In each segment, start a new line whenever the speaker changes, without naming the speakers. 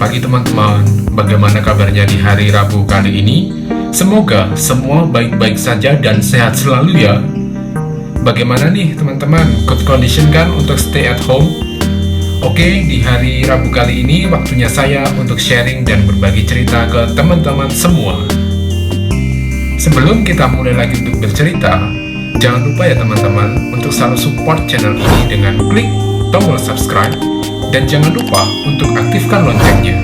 pagi teman-teman. Bagaimana kabarnya di hari Rabu kali ini? Semoga semua baik-baik saja dan sehat selalu ya. Bagaimana nih teman-teman? Good condition kan untuk stay at home? Oke, di hari Rabu kali ini waktunya saya untuk sharing dan berbagi cerita ke teman-teman semua. Sebelum kita mulai lagi untuk bercerita, jangan lupa ya teman-teman untuk selalu support channel ini dengan klik tombol subscribe. Dan jangan lupa untuk aktifkan loncengnya,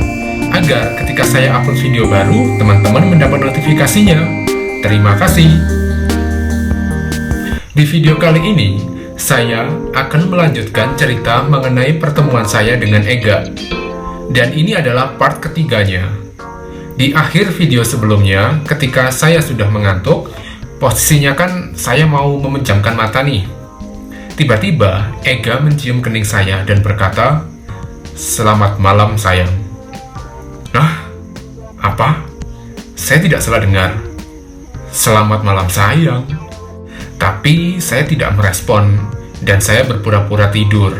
agar ketika saya upload video baru, teman-teman mendapat notifikasinya. Terima kasih. Di video kali ini, saya akan melanjutkan cerita mengenai pertemuan saya dengan Ega. Dan ini adalah part ketiganya. Di akhir video sebelumnya, ketika saya sudah mengantuk, posisinya kan saya mau memejamkan mata nih. Tiba-tiba, Ega mencium kening saya dan berkata, "Selamat malam, sayang." Nah, apa? Saya tidak salah dengar. Selamat malam, sayang. Tapi saya tidak merespon, dan saya berpura-pura tidur.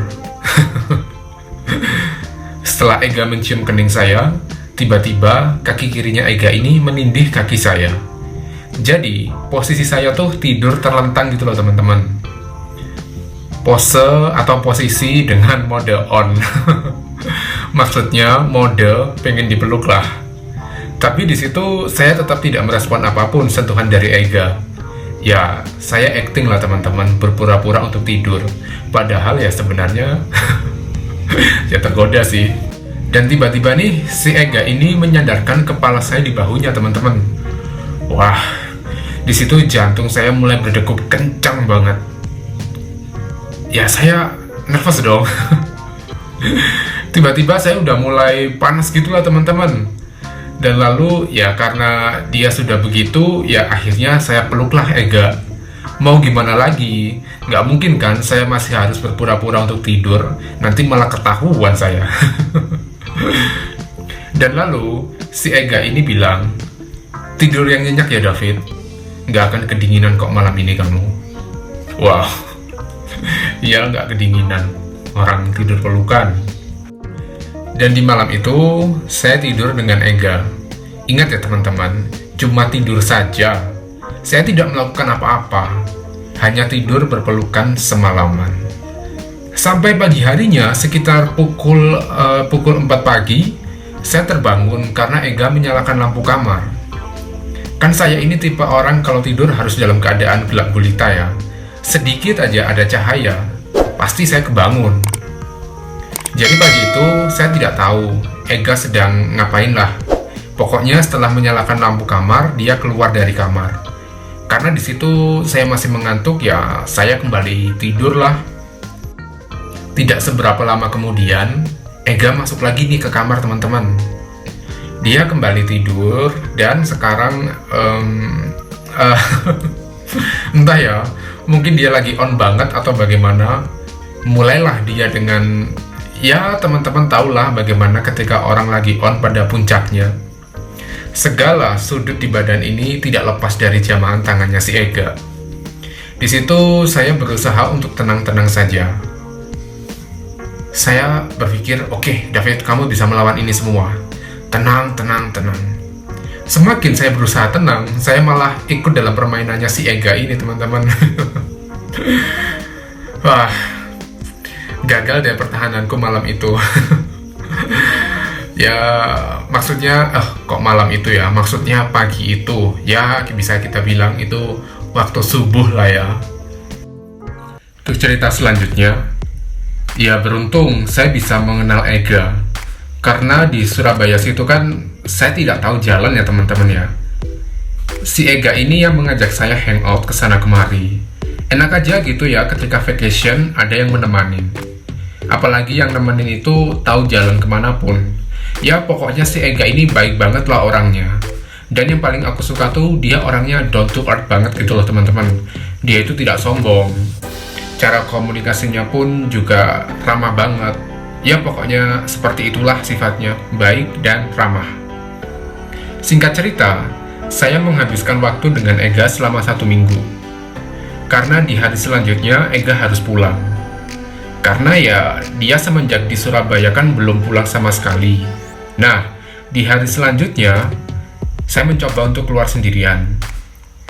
Setelah Ega mencium kening saya, tiba-tiba kaki kirinya Ega ini menindih kaki saya. Jadi, posisi saya tuh tidur terlentang gitu loh teman-teman. Pose atau posisi dengan mode on. Maksudnya mode pengen dipeluk lah. Tapi di situ saya tetap tidak merespon apapun sentuhan dari Ega. Ya, saya acting lah teman-teman, berpura-pura untuk tidur. Padahal ya sebenarnya ya tergoda sih. Dan tiba-tiba nih si Ega ini menyandarkan kepala saya di bahunya teman-teman. Wah, di situ jantung saya mulai berdegup kencang banget. Ya saya nervous dong. Tiba-tiba saya udah mulai panas gitulah teman-teman. Dan lalu ya karena dia sudah begitu, ya akhirnya saya peluklah Ega. Mau gimana lagi? Nggak mungkin kan saya masih harus berpura-pura untuk tidur. Nanti malah ketahuan saya. Dan lalu si Ega ini bilang, "Tidur yang nyenyak ya David. Nggak akan kedinginan kok malam ini kamu." Wow. Ya nggak kedinginan, orang tidur pelukan. Dan di malam itu, saya tidur dengan Ega. Ingat ya teman-teman, cuma tidur saja. Saya tidak melakukan apa-apa, hanya tidur berpelukan semalaman. Sampai pagi harinya, sekitar pukul 4 pagi, saya terbangun karena Ega menyalakan lampu kamar. Kan saya ini tipe orang kalau tidur harus dalam keadaan gelap gulita ya. Sedikit aja ada cahaya, pasti saya kebangun. Jadi pagi itu saya tidak tahu Ega sedang ngapain lah. Pokoknya setelah menyalakan lampu kamar, dia keluar dari kamar. Karena di situ saya masih mengantuk ya, saya kembali tidur lah. Tidak seberapa lama kemudian, Ega masuk lagi nih ke kamar teman-teman. Dia kembali tidur dan sekarang entah ya, mungkin dia lagi on banget atau bagaimana. Mulailah dia dengan, ya teman-teman tahulah bagaimana ketika orang lagi on pada puncaknya. Segala sudut di badan ini tidak lepas dari jamahan tangannya si Ega. Di situ saya berusaha untuk tenang-tenang saja. Saya berpikir, oke, David, kamu bisa melawan ini semua. Tenang, tenang, tenang. Semakin saya berusaha tenang, saya malah ikut dalam permainannya si Ega ini teman-teman. Wah, gagal deh pertahananku malam itu. Ya, maksudnya, kok malam itu ya? Maksudnya pagi itu. Ya, bisa kita bilang itu waktu subuh lah ya. Untuk cerita selanjutnya, ya beruntung saya bisa mengenal Ega. Karena di Surabaya situ kan, saya tidak tahu jalan ya teman-teman ya. Si Ega ini yang mengajak saya hangout ke sana kemari. Enak aja gitu ya ketika vacation ada yang menemani. Apalagi yang nemenin itu tahu jalan kemanapun. Ya pokoknya si Ega ini baik banget lah orangnya. Dan yang paling aku suka tuh dia orangnya down to earth banget gitu loh teman-teman. Dia itu tidak sombong. Cara komunikasinya pun juga ramah banget. Ya pokoknya seperti itulah sifatnya, baik dan ramah. Singkat cerita, saya menghabiskan waktu dengan Ega selama 1 minggu. Karena di hari selanjutnya Ega harus pulang. Karena ya dia semenjak di Surabaya kan belum pulang sama sekali. Nah, di hari selanjutnya, saya mencoba untuk keluar sendirian.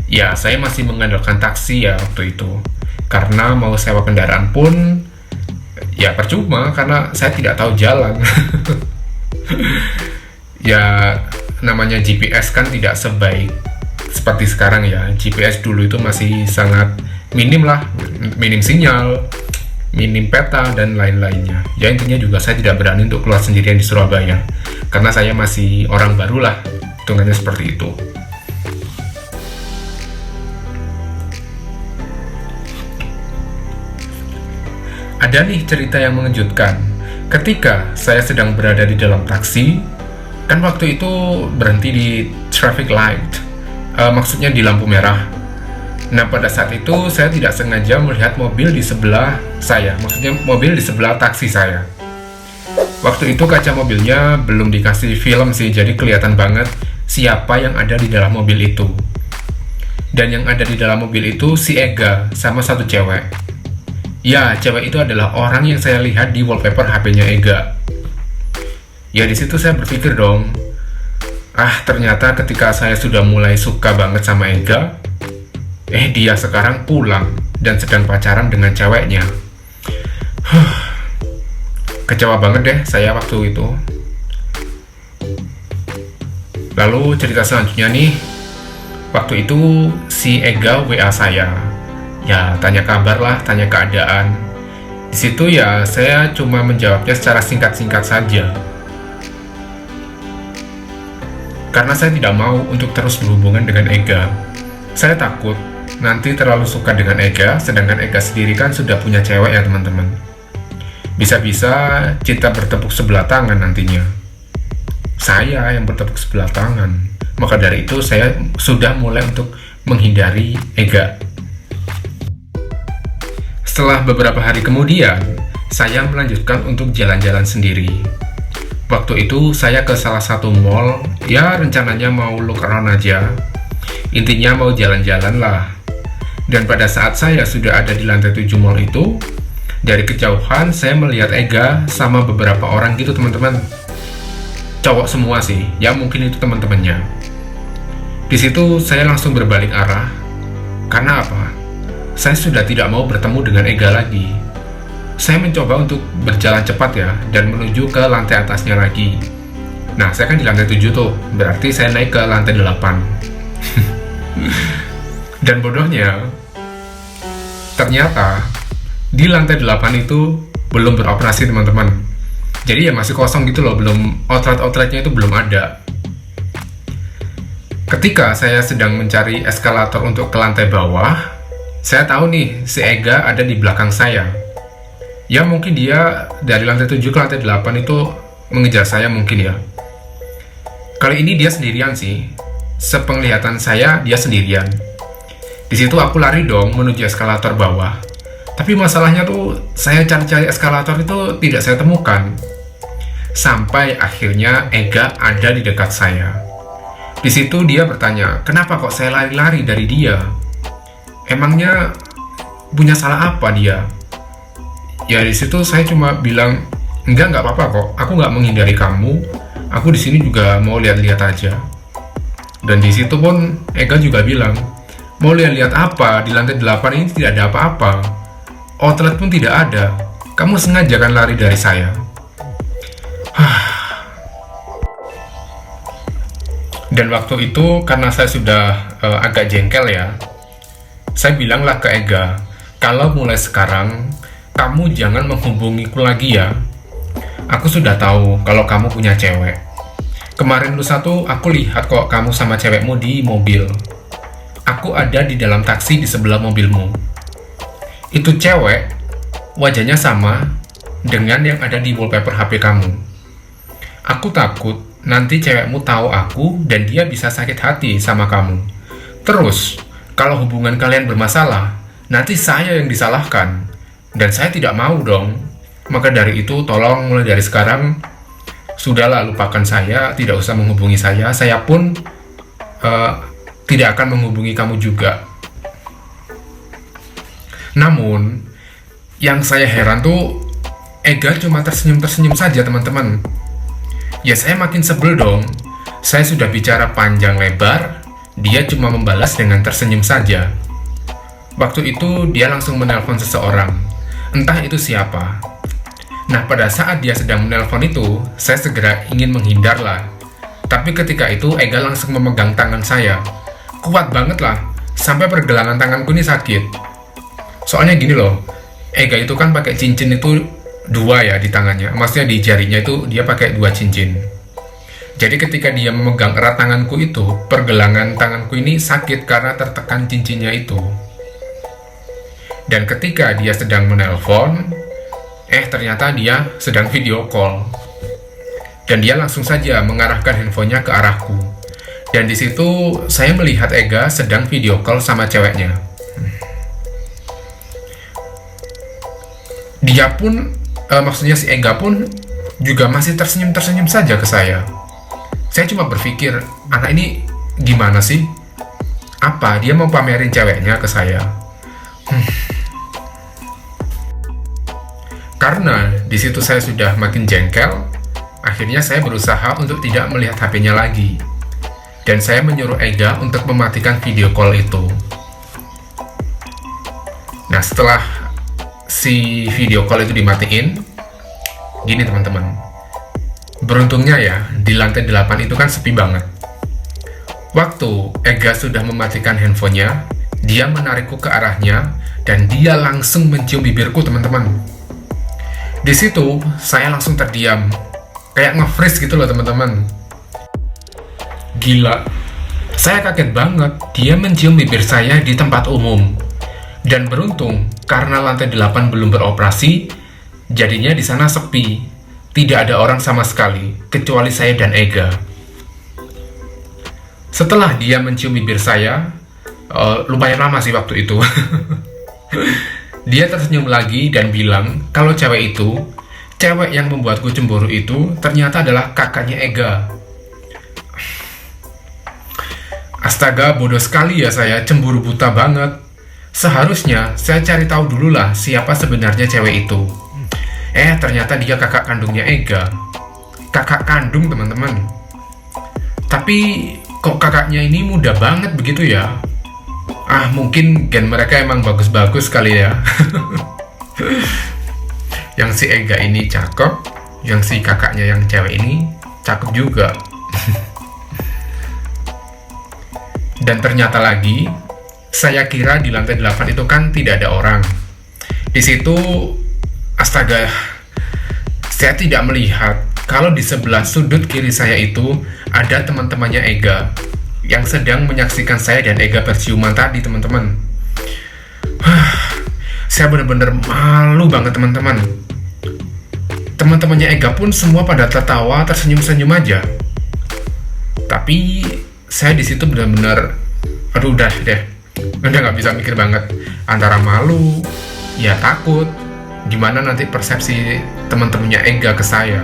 Ya, saya masih mengandalkan taksi ya waktu itu. Karena mau sewa kendaraan pun, ya percuma karena saya tidak tahu jalan. Ya, namanya GPS kan tidak sebaik seperti sekarang ya. GPS dulu itu masih sangat minim lah, minim sinyal, minim peta, dan lain-lainnya. Ya intinya juga saya tidak berani untuk keluar sendirian di Surabaya. Karena saya masih orang baru lah, hitungannya seperti itu. Ada nih cerita yang mengejutkan. Ketika saya sedang berada di dalam taksi, kan waktu itu berhenti di traffic light, maksudnya di lampu merah. Nah, pada saat itu saya tidak sengaja melihat mobil di sebelah saya, maksudnya mobil di sebelah taksi saya. Waktu itu kaca mobilnya belum dikasih film sih, jadi kelihatan banget siapa yang ada di dalam mobil itu. Dan yang ada di dalam mobil itu si Ega sama satu cewek. Ya, cewek itu adalah orang yang saya lihat di wallpaper HP-nya Ega. Ya, di situ saya berpikir dong, ternyata ketika saya sudah mulai suka banget sama Ega, dia sekarang pulang dan sedang pacaran dengan ceweknya. Kecewa banget deh saya waktu itu. Lalu cerita selanjutnya nih, waktu itu si Ega WA saya. Ya, tanya kabar lah, tanya keadaan. Di situ ya, saya cuma menjawabnya secara singkat-singkat saja. Karena saya tidak mau untuk terus berhubungan dengan Ega. Saya takut nanti terlalu suka dengan Ega, sedangkan Ega sendiri kan sudah punya cewek ya teman-teman. Bisa-bisa cinta bertepuk sebelah tangan nantinya. Saya yang bertepuk sebelah tangan. Maka dari itu saya sudah mulai untuk menghindari Ega. Setelah beberapa hari kemudian, saya melanjutkan untuk jalan-jalan sendiri. Waktu itu saya ke salah satu mall, ya rencananya mau look around aja. Intinya mau jalan-jalan lah. Dan pada saat saya sudah ada di lantai 7 mall itu, dari kejauhan saya melihat Ega sama beberapa orang gitu teman-teman. Cowok semua sih, ya mungkin itu teman-temannya. Di situ saya langsung berbalik arah. Karena apa? Saya sudah tidak mau bertemu dengan Ega lagi. Saya mencoba untuk berjalan cepat ya, dan menuju ke lantai atasnya lagi. Nah, saya kan di lantai 7 tuh, berarti saya naik ke lantai 8. Dan bodohnya, ternyata di lantai 8 itu belum beroperasi teman-teman. Jadi ya masih kosong gitu loh, belum outlet-outletnya itu belum ada. Ketika saya sedang mencari eskalator untuk ke lantai bawah, saya tahu nih, si Ega ada di belakang saya. Ya mungkin dia dari lantai 7 ke lantai 8 itu mengejar saya mungkin ya. Kali ini dia sendirian sih. Sepenglihatan saya, dia sendirian. Di situ aku lari dong menuju eskalator bawah. Tapi masalahnya tuh, saya cari-cari eskalator itu tidak saya temukan. Sampai akhirnya Ega ada di dekat saya. Di situ dia bertanya, kenapa kok saya lari-lari dari dia? Emangnya punya salah apa dia? Ya di situ saya cuma bilang, nggak apa-apa kok. Aku nggak menghindari kamu. Aku di sini juga mau lihat-lihat aja. Dan di situ pun Ega juga bilang, mau lihat-lihat apa? Di lantai 8 ini tidak ada apa-apa. Outlet pun tidak ada. Kamu sengaja kan lari dari saya? Dan waktu itu karena saya sudah agak jengkel ya, saya bilanglah ke Ega, kalau mulai sekarang, kamu jangan menghubungiku lagi ya. Aku sudah tahu kalau kamu punya cewek. Kemarin lusa tuh aku lihat kok kamu sama cewekmu di mobil. Aku ada di dalam taksi di sebelah mobilmu. Itu cewek, wajahnya sama dengan yang ada di wallpaper HP kamu. Aku takut nanti cewekmu tahu aku dan dia bisa sakit hati sama kamu. Terus, kalau hubungan kalian bermasalah, nanti saya yang disalahkan. Dan saya tidak mau dong. Maka dari itu, tolong mulai dari sekarang, sudahlah lupakan saya, tidak usah menghubungi saya. Saya pun tidak akan menghubungi kamu juga. Namun, yang saya heran tuh, Ega cuma tersenyum-tersenyum saja teman-teman. Ya saya makin sebel dong. Saya sudah bicara panjang lebar, dia cuma membalas dengan tersenyum saja. Waktu itu dia langsung menelpon seseorang, entah itu siapa. Nah, pada saat dia sedang menelpon itu, saya segera ingin menghindarlah. Tapi ketika itu Ega langsung memegang tangan saya. Kuat banget lah, sampai pergelangan tanganku ini sakit. Soalnya gini loh, Ega itu kan pakai cincin itu 2 ya di tangannya. Maksudnya di jarinya itu dia pakai 2 cincin. Jadi ketika dia memegang erat tanganku itu, pergelangan tanganku ini sakit karena tertekan cincinnya itu. Dan ketika dia sedang menelpon, ternyata dia sedang video call. Dan dia langsung saja mengarahkan handphonenya ke arahku. Dan di situ saya melihat Ega sedang video call sama ceweknya. Dia pun, maksudnya si Ega pun juga masih tersenyum-tersenyum saja ke saya. Saya cuma berpikir, anak ini gimana sih? Apa dia mau pamerin ceweknya ke saya? Karena di situ saya sudah makin jengkel, akhirnya saya berusaha untuk tidak melihat HP-nya lagi. Dan saya menyuruh Ega untuk mematikan video call itu. Nah, setelah si video call itu dimatiin, gini teman-teman. Beruntungnya ya, di lantai 8 itu kan sepi banget. Waktu Ega sudah mematikan handphonenya, dia menarikku ke arahnya, dan dia langsung mencium bibirku teman-teman. Di situ, saya langsung terdiam. Kayak nge-freeze gitu loh teman-teman. Gila. Saya kaget banget, dia mencium bibir saya di tempat umum. Dan beruntung, karena lantai 8 belum beroperasi, jadinya di sana sepi. Tidak ada orang sama sekali, kecuali saya dan Ega. Setelah dia mencium bibir saya, lumayan lama sih waktu itu. Dia tersenyum lagi dan bilang kalau cewek yang membuatku cemburu itu ternyata adalah kakaknya Ega. Astaga, bodoh sekali ya saya, cemburu buta banget. Seharusnya saya cari tahu dulu lah siapa sebenarnya cewek itu. Ternyata dia kakak kandungnya Ega. Kakak kandung teman-teman. Tapi kok kakaknya ini muda banget begitu ya? Mungkin gen mereka emang bagus-bagus kali ya. Yang si Ega ini cakep, yang si kakaknya yang cewek ini cakep juga. Dan ternyata lagi, saya kira di lantai 8 itu kan tidak ada orang. Di situ, astaga, saya tidak melihat kalau di sebelah sudut kiri saya itu ada teman-temannya Ega yang sedang menyaksikan saya dan Ega berciuman tadi, teman-teman. Saya benar-benar malu banget, teman-teman. Teman-temannya Ega pun semua pada tertawa, tersenyum-senyum aja. Tapi saya di situ benar-benar, udah nggak bisa mikir banget. Antara malu, ya takut, gimana nanti persepsi teman-temannya Ega ke saya.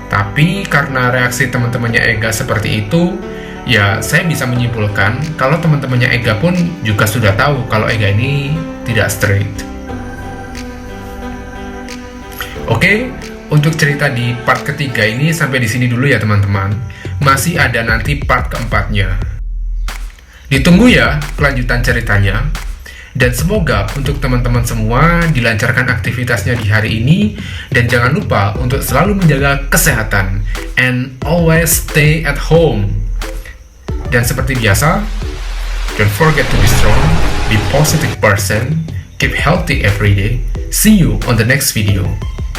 Tapi karena reaksi teman-temannya Ega seperti itu, ya saya bisa menyimpulkan kalau teman-temannya Ega pun juga sudah tahu kalau Ega ini tidak straight. Oke, untuk cerita di part ketiga ini sampai di sini dulu ya teman-teman. Masih ada nanti part keempatnya. Ditunggu ya kelanjutan ceritanya. Dan semoga untuk teman-teman semua dilancarkan aktivitasnya di hari ini. Dan jangan lupa untuk selalu menjaga kesehatan. And always stay at home. Dan seperti biasa, don't forget to be strong, be positive person, keep healthy every day. See you on the next video.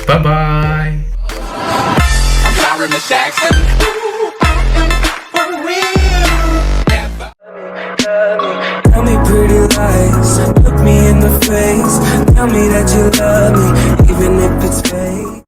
Bye-bye.